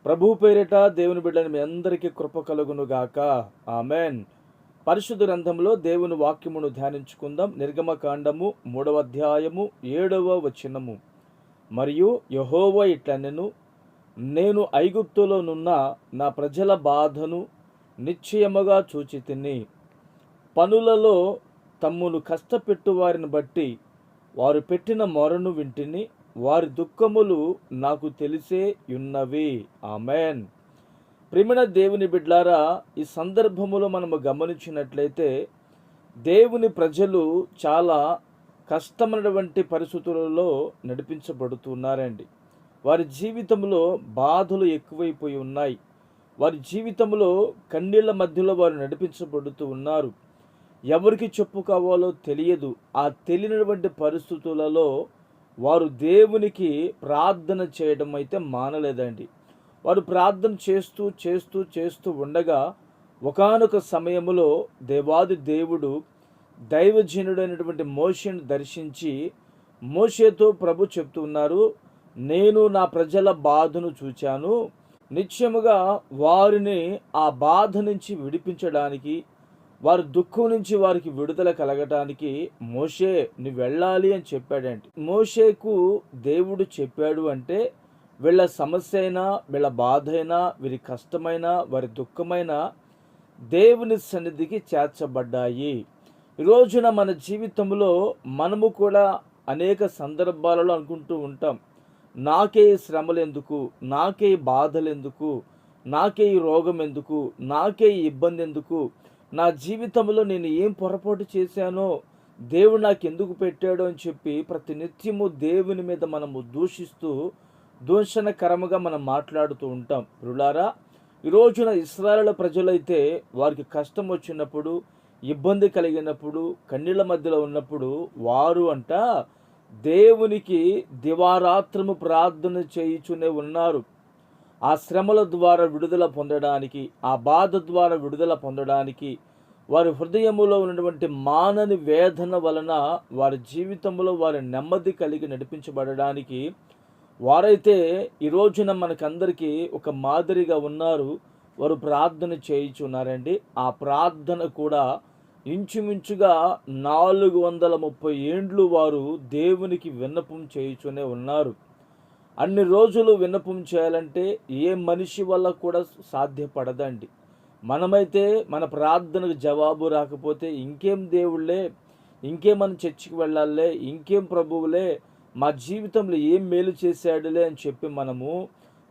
ప్రభు పేరిట దేవుని బిడ్డని మీ అందరికీ కృప కలుగును గాక. ఆమెన్. పరిశుద్ధ గ్రంథంలో దేవుని వాక్యమును ధ్యానించుకుందాం. నిర్గమకాండము 3వ అధ్యాయము 7వ వచనము. మరియు యెహోవా ఇట్లనెను, నేను ఐగుప్తులోనున్న నా ప్రజల బాధను నిశ్చయముగా చూచితిని. పనులలో తమ్మును కష్టపెట్టు వారిని బట్టి వారు పెట్టిన మొరను వింటిని. వారి దుఃఖములు నాకు తెలిసే యున్నవి. ఆమెన్. ప్రియమైన దేవుని బిడ్లారా, ఈ సందర్భములో మనము గమనించినట్లయితే దేవుని ప్రజలు చాలా కష్టమైనటువంటి పరిస్థితులలో నడిపించబడుతున్నారండి. వారి జీవితంలో బాధలు ఎక్కువైపోయి ఉన్నాయి. వారి జీవితంలో కన్నీళ్ల మధ్యలో వారు నడిపించబడుతూ ఉన్నారు. ఎవరికి చెప్పుకోవాలో తెలియదు. ఆ తెలియనటువంటి పరిస్థితులలో వారు దేవునికి ప్రార్థన చేయడం అయితే మానలేదండి. వారు ప్రార్థన చేస్తూ చేస్తూ చేస్తూ ఉండగా ఒకానొక సమయంలో దేవాది దేవుడు దైవజనుడైనటువంటి మోషేను దర్శించి మోషేతో ప్రభు చెప్తున్నారు, నేను నా ప్రజల బాధను చూచాను. నిశ్చయముగా వారిని ఆ బాధ నుంచి విడిపించడానికి, వారి దుఃఖం నుంచి వారికి విడుదల కలగటానికి మోషే నువ్వు వెళ్ళాలి అని చెప్పాడంటే, మోషేకు దేవుడు చెప్పాడు అంటే వీళ్ళ సమస్య అయినా, వీళ్ళ బాధ అయినా, వీరి కష్టమైనా, వారి దుఃఖమైనా దేవుని సన్నిధికి చేర్చబడ్డాయి. ఈరోజున మన జీవితంలో మనము కూడా అనేక సందర్భాలలో అనుకుంటూ ఉంటాం, నాకే ఈ శ్రమలు ఎందుకు, నాకే ఈ బాధలు ఎందుకు, నాకే ఈ రోగం ఎందుకు, నాకే ఈ ఇబ్బంది ఎందుకు, నా జీవితంలో నేను ఏం పొరపాటు చేశానో దేవుడు నాకు ఎందుకు పెట్టాడు అని చెప్పి ప్రతి నిత్యము దేవుని మీద మనము దూషణకరముగా మనం మాట్లాడుతూ ఉంటాం. ప్రియులారా, ఈ రోజున ఇశ్రాయేలు ప్రజలైతే వారికి కష్టం వచ్చినప్పుడు, ఇబ్బంది కలిగినప్పుడు, కన్నీళ్ళ మధ్యలో ఉన్నప్పుడు వారు దేవునికి దివారాత్రము ప్రార్థన చేయుచునే ఉన్నారు. ఆ శ్రమల ద్వారా విడుదల పొందడానికి, ఆ బాధ ద్వారా విడుదల పొందడానికి, వారి హృదయములో ఉన్నటువంటి మానని వేదన వలన వారి జీవితంలో వారి నెమ్మది కలిగి నడిపించబడడానికి వారైతే ఈ రోజున మనకందరికీ ఒక మాదిరిగా ఉన్నారు. వారు ప్రార్థన చేయుచున్నారండి. ఆ ప్రార్థన కూడా ఇంచుమించుగా 430 ఏండ్లు వారు దేవునికి విన్నపం చేయుచునే ఉన్నారు. అన్ని రోజులు విన్నపం చేయాలంటే ఏ మనిషి వల్ల కూడా సాధ్యపడదండి. మనమైతే మన ప్రార్థనకు జవాబు రాకపోతే ఇంకేం దేవుళ్ళే, ఇంకేం మన చర్చికి వెళ్ళాలే, ఇంకేం ప్రభువులే, మా జీవితంలో ఏం మేలు చేశాడులే అని చెప్పి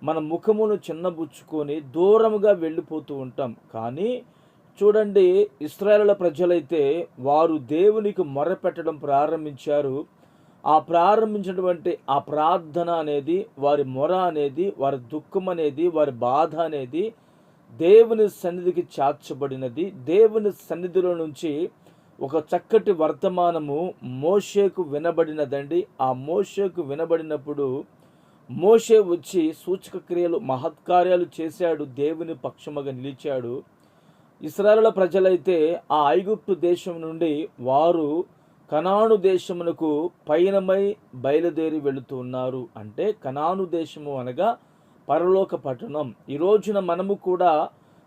మన ముఖమును చిన్నబుచ్చుకొని దూరముగా వెళ్ళిపోతూ ఉంటాం. కానీ చూడండి, ఇశ్రాయేలు ప్రజలైతే వారు దేవునికి మొరపెట్టడం ప్రారంభించారు. ఆ ప్రారంభించినటువంటి ఆ ప్రార్థన అనేది, వారి మొర అనేది, వారి దుఃఖం అనేది, వారి బాధ అనేది దేవుని సన్నిధికి చేర్చబడినది. దేవుని సన్నిధిలో నుంచి ఒక చక్కటి వర్తమానము మోషేకు వినబడినదండి. ఆ మోషేకు వినబడినప్పుడు మోషే వచ్చి సూచక క్రియలు, మహత్కార్యాలు చేశాడు. దేవుని పక్షముగా నిలిచాడు. ఇశ్రాయేలు ప్రజలైతే ఆ ఐగుప్తు దేశం నుండి వారు కనాను దేశమునకు పయనమై బయలుదేరి వెళుతూ ఉన్నారు. అంటే కనాను దేశము అనగా పరలోక పట్టణం. ఈ రోజున మనము కూడా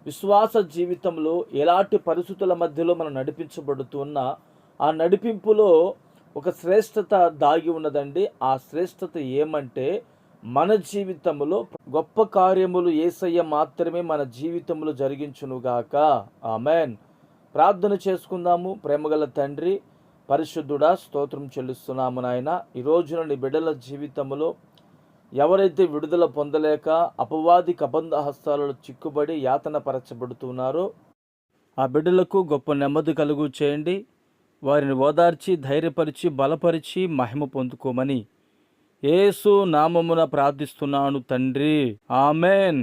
విశ్వాస జీవితంలో ఎలాంటి పరిస్థితుల మధ్యలో మనం నడిపించబడుతున్నా ఆ నడిపింపులో ఒక శ్రేష్టత దాగి ఉన్నదండి. ఆ శ్రేష్టత ఏమంటే, మన జీవితంలో గొప్ప కార్యములు యేసయ్య మాత్రమే మన జీవితంలో జరిగించునుగాక. ఆమెన్. ప్రార్థన చేసుకుందాము. ప్రేమగల తండ్రి, పరిశుద్ధుడా, స్తోత్రం చెల్లిస్తున్నాము నాయన. ఈ రోజున నీ బిడ్డల జీవితంలో ఎవరైతే విడుదల పొందలేక అపవాది కబంధ హస్తాలలో చిక్కుబడి యాతన పరచబడుతున్నారో ఆ బిడ్డలకు గొప్ప నెమ్మది కలుగు చేయండి. వారిని ఓదార్చి, ధైర్యపరిచి, బలపరిచి మహిమ పొందుకోమని యేసు నామమున ప్రార్థిస్తున్నాను తండ్రి. ఆమెన్.